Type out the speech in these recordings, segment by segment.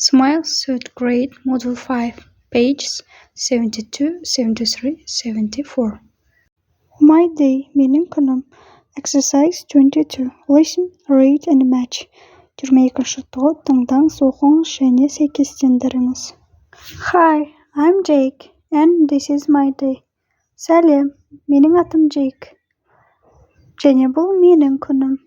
Smile, 3rd grade, module 5, pages 72, 73, 74. My day, менің күнім. Exercise 22. Listen, read and match. 22-ші топ, тыңдаңыз, оқыңыз және сәйкестендіріңіз. Hi, I'm Jake, and this is my day. Сәлем, менің атым Джейк. Және бұл менің күнім.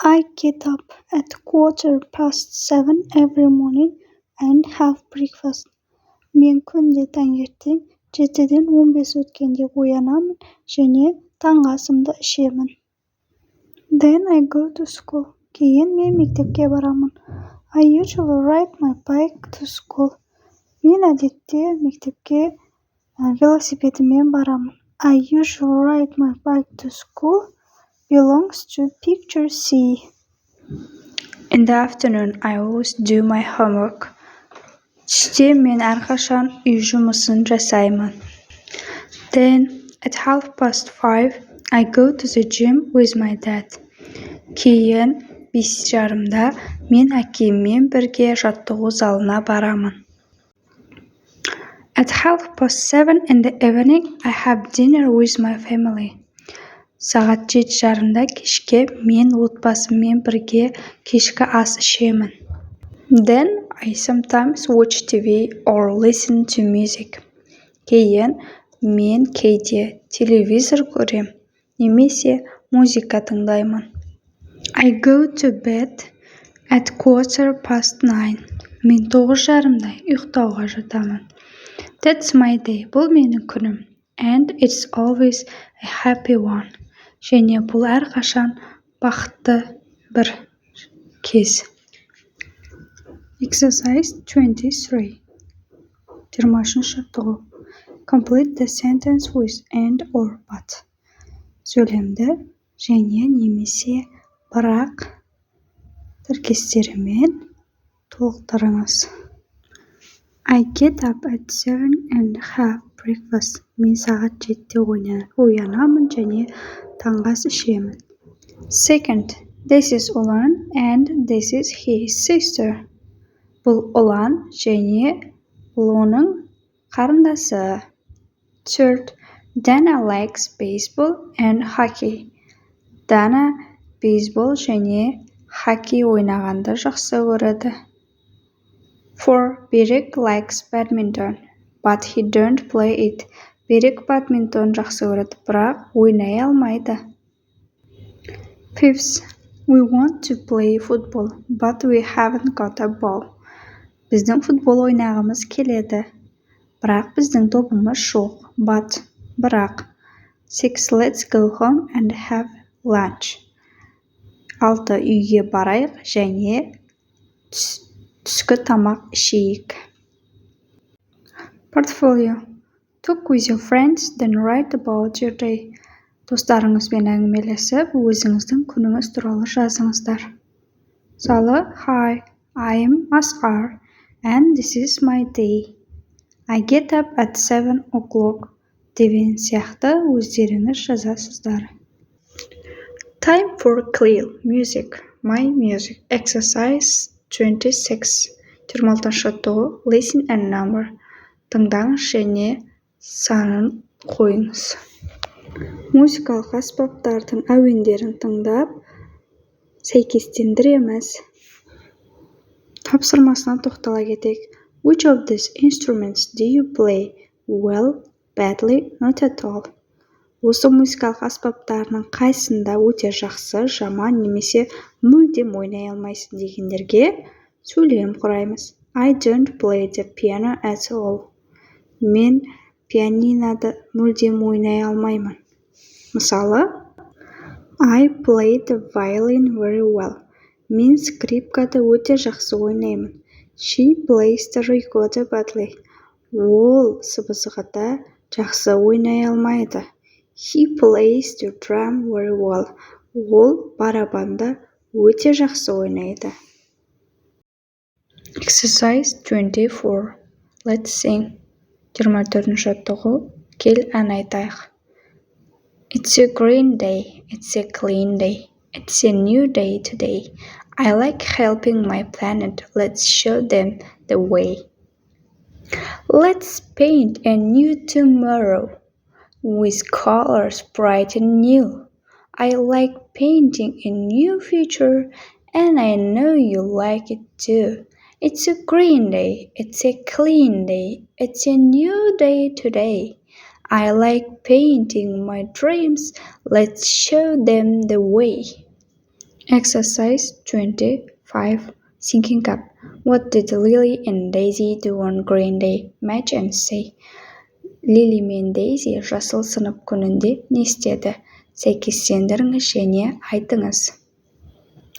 I get up at 7:15 every morning and have breakfast. Мен күнде таңертең 7-ден 15 өткенде оянамын және таңғы асымды ішемін. Then I go to school. Кейін мен мектепке барамын. I usually ride my bike to school. Мен әдетте мектепке велосипедімен барамын. I usually ride my bike to school belongs to picture C. In the afternoon, I always do my homework. Түсте мен әрқашан үй жұмысын жасаймын. Then, at 5:30, I go to the gym with my dad. Кейін 5:30-да мен әкеммен бірге жаттығу залына барамын. At 7:30 in the evening, I have dinner with my family. Сағат 7:30-да кешке мен отбасыммен бірге кешкі ас ішемін. Then I sometimes watch TV or listen to music. Кейін мен кейде телевизор көрем, немесе музыка тыңдаймын. I go to bed at 9:15. Мен 9:30-да ұйықтауға жатамын. That's my day. Бұл менің күнім. And it's always a happy one. Және бұл әрқашан бақытты бір кез. Exercise 23. 23-ші топ. Complete the sentence with and or but. Сөйлемді және немесе бірақ тіркестерімен толықтырыңыз. I get up at 7 and have breakfast. Мен сағат 7-де оянамын және таңғы ас ішемін. Second, this is Olan and this is his sister. Бұл Olan және бұл оның қарындасы. Third, Dana likes baseball and hockey. Dana бейсбол және хоккей ойнағанды жақсы көреді. Four, Берік likes badminton, but he don't play it. Берік бадминтон жақсы көреді, бірақ ойнай алмайды. Fifth, we want to play football, but we haven't got a ball. Біздің футбол ойнағымыз келеді, бірақ біздің допымыз жоқ. But, бірақ. Six, let's go home and have lunch. 6, үйге барайық және түскі тамақ ішейік. Portfolio. Talk with your friends, then write about your day. Достарыңызбен әңгімелесіп, өзіңіздің күніңіз туралы жазыңыздар. Мысалы, Hi, I am Asghar, and this is my day. I get up at 7 o'clock. Деген сияқты өздеріңіз жазасыздар. Time for clear music. My music. Exercise 26. 26-ші топ. Listen and number. Тыңдаңыз және санын қойыңыз. Музыкалық аспаптардың әуендерін тыңдап, сәйкестендіреміз. Тапсырмасына тоқтала кетейік. Which of these instruments do you play? Well, badly, not at all. Осы музыкалық аспаптарының қайсында өте жақсы, жаман немесе мүлдем ойнай алмайсың дегендерге сөйлем құраймыз. I don't play the piano at all. Мен пианиноды мүлдем ойнай алмаймын. Мысалы, I play the violin very well. Мен скрипкады өте жақсы ойнаймын. She plays the recorder badly. Ол сыбызғыда жақсы ойнай алмайды. He plays the drum very well. Ол барабанды өте жақсы ойнайды. Exercise 24. Let's sing. 24-ші топ. Кел ән айтайық. It's a green day. It's a clean day. It's a new day today. I like helping my planet. Let's show them the way. Let's paint a new tomorrow with colors bright and new. I like painting a new future, and I know you like it too. It's a green day, it's a clean day, it's a new day today. I like painting my dreams. Let's show them the way. Exercise 25. Thinking up. What did Lily and Daisy do on green day? Match and say. Lily мен Daisy жасыл сынып күнінде не істеді? Сәйкестендіріңіз және айтыңыз.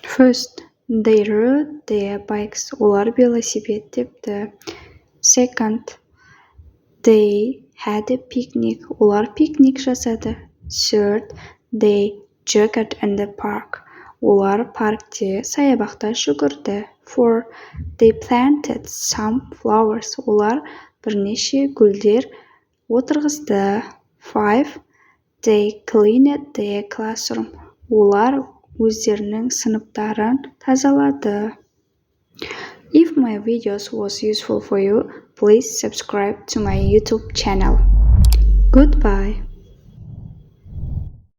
First, they rode their bikes. Олар велосипед тепті. Second, they had a picnic. Олар пикник жасады. Third, they jogged in the park. Олар паркте саябақта жүгірді. Four, they planted some flowers. Олар бірнеше гүлдер отырғызды. Five, they cleaned their classroom. Олар өздерінің сыныптарын тазалады. If my videos was useful for you, please subscribe to my YouTube channel. Goodbye.